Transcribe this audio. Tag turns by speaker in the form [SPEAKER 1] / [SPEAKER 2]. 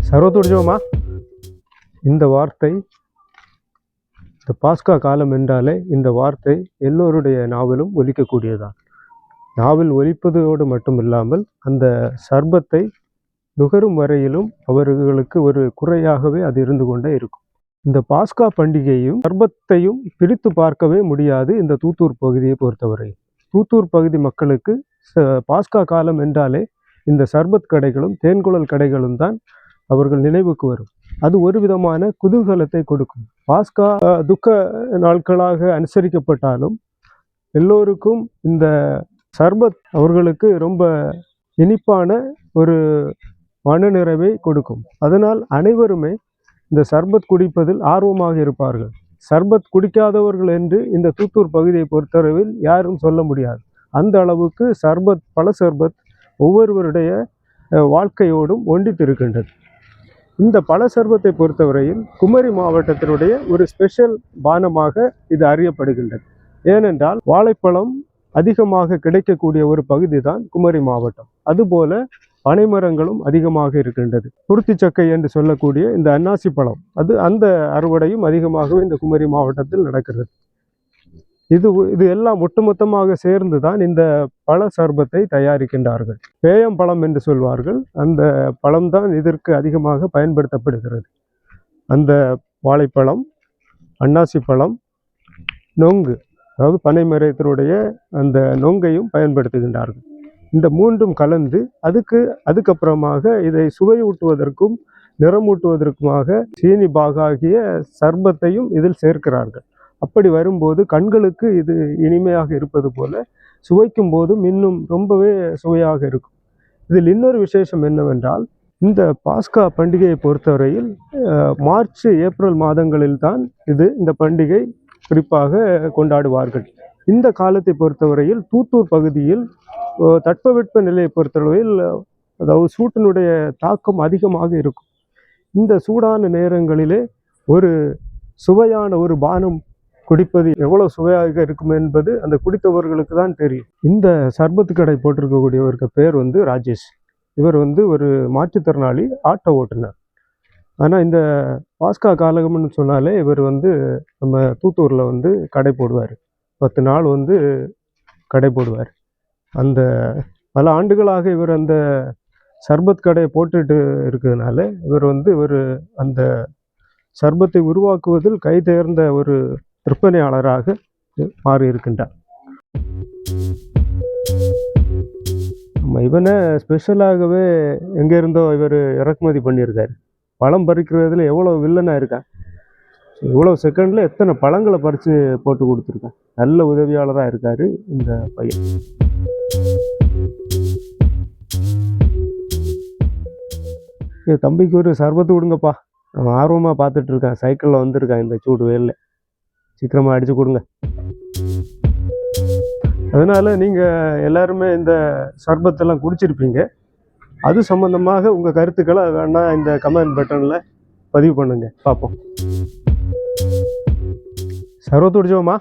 [SPEAKER 1] சர்வத்துடிஜோமா, இந்த வார்த்தை, இந்த பாஸ்கா காலம் என்றாலே இந்த வார்த்தை எல்லோருடைய நாவலும் ஒலிக்கக்கூடியதான். நாவல் ஒலிப்பதோடு மட்டும் இல்லாமல் அந்த சர்பத்தை நுகரும் வரையிலும் அவர்களுக்கு ஒரு குறையாகவே அது இருந்து கொண்டே இருக்கும். இந்த பாஸ்கா பண்டிகையும் சர்பத்தையும் பிரித்து பார்க்கவே முடியாது இந்த தூத்தூர் பகுதியை பொறுத்தவரை. தூத்தூர் பகுதி மக்களுக்கு பாஸ்கா காலம் என்றாலே இந்த சர்பத் கடைகளும் தேன்குழல் கடைகளும் தான் அவர்கள் நினைவுக்கு வரும். அது ஒரு விதமான குதூகலத்தை கொடுக்கும். பாஸ்கா துக்க நாட்களாக அனுசரிக்கப்பட்டாலும் எல்லோருக்கும் இந்த சர்பத் அவர்களுக்கு ரொம்ப இனிப்பான ஒரு மனநிறைவை கொடுக்கும். அதனால் அனைவருமே இந்த சர்பத் குடிப்பதில் ஆர்வமாக இருப்பார்கள். சர்பத் குடிக்காதவர்கள் என்று இந்த தூத்தூர் பகுதியை பொறுத்தளவில் யாரும் சொல்ல முடியாது. அந்த அளவுக்கு சர்பத், பல சர்பத் ஒவ்வொருவருடைய வாழ்க்கையோடும் ஒன்றித்திருக்கின்றது. இந்த பல சர்பத்தை பொறுத்தவரையில் குமரி மாவட்டத்தினுடைய ஒரு ஸ்பெஷல் பானமாக இது அறியப்படுகின்றது. ஏனென்றால் வாழைப்பழம் அதிகமாக கிடைக்கக்கூடிய ஒரு பகுதி தான் குமரி மாவட்டம். அதுபோல பனைமரங்களும் அதிகமாக இருக்கின்றது. குருத்திச்சக்கை என்று சொல்லக்கூடிய இந்த அன்னாசி பழம், அந்த அறுவடையும் அதிகமாகவே இந்த குமரி மாவட்டத்தில் நடக்கிறது. இது எல்லாம் ஒட்டுமொத்தமாக சேர்ந்து தான் இந்த பழ சர்பத்தை தயாரிக்கின்றார்கள். பேயம் பழம் என்று சொல்வார்கள். அந்த பழம்தான் இதற்கு அதிகமாக பயன்படுத்தப்படுகிறது. அந்த வாழைப்பழம், அன்னாசி பழம், நொங்கு, அதாவது பனைமரத்தினுடைய அந்த நொங்கையும் பயன்படுத்துகின்றார்கள். இந்த மூன்றும் கலந்து அதுக்கப்புறமாக இதை சுவையூட்டுவதற்கும் நிறமூட்டுவதற்குமாக சீனி பாகாகிய சர்பத்தையும் இதில் சேர்க்கிறார்கள். அப்படி வரும்போது கண்களுக்கு இது இனிமையாக இருப்பது போல சுவைக்கும் போதும் இன்னும் ரொம்பவே சுவையாக இருக்கும். இதில் இன்னொரு விசேஷம் என்னவென்றால், இந்த பாஸ்கா பண்டிகையை பொறுத்தவரையில் மார்ச், ஏப்ரல் மாதங்களில் தான் இந்த பண்டிகை குறிப்பாக கொண்டாடுவார்கள். இந்த காலத்தை பொறுத்தவரையில் தூத்தூர் பகுதியில் தட்பவெட்ப நிலையை பொறுத்தளவில், அதாவது சூட்டினுடைய தாக்கம் அதிகமாக இருக்கும். இந்த சூடான நேரங்களிலே ஒரு சுவையான ஒரு பானம் குடிப்பது எவ்வளவு சுவையாக இருக்கும் என்பது அந்த குடித்தவர்களுக்கு தான் தெரியும். இந்த சர்பத்து கடை போட்டிருக்கக்கூடியவருக்கு பேர் ராஜேஷ். இவர் ஒரு மாற்றுத்திறனாளி, ஆட்டோ ஓட்டுநர். ஆனால் இந்த பாஸ்கா காலகம்னு சொன்னாலே இவர் நம்ம தூத்தூரில் கடை போடுவார். 10 நாள் கடை போடுவார். அந்த பல ஆண்டுகளாக இவர் அந்த சர்பத் கடையை போட்டுட்டு இருக்கிறதுனால இவர் அந்த சர்பத்தை உருவாக்குவதில் கை தேர்ந்த ஒரு விற்பனையாளராக மாறி இருக்கின்றார். நம்ம இவனை ஸ்பெஷலாகவே எங்கேருந்தோ இவர் இறக்குமதி பண்ணியிருக்காரு. பழம் பறிக்கிறதுல எவ்வளோ வில்லனாக இருக்கான். இவ்வளோ செகண்டில் எத்தனை பழங்களை பறித்து போட்டு கொடுத்துருக்கான். நல்ல உதவியாளராக இருக்கார் இந்த பையன். தம்பிக்கு ஒரு சர்பத்து கொடுங்கப்பா, அவன் ஆர்வமாக பார்த்துட்டு இருக்கான். சைக்கிளில் வந்திருக்கான் இந்த சூடு வெயில்ல. சீக்கிரமாக அடித்து கொடுங்க. அதனால் நீங்கள் எல்லாருமே இந்த சர்பத்தெல்லாம் குடிச்சிருப்பீங்க. அது சம்மந்தமாக உங்கள் கருத்துக்களை வேணா இந்த கமெண்ட் பட்டனில் பதிவு பண்ணுங்கள், பார்ப்போம். சர்பத்து குடிச்சோமா?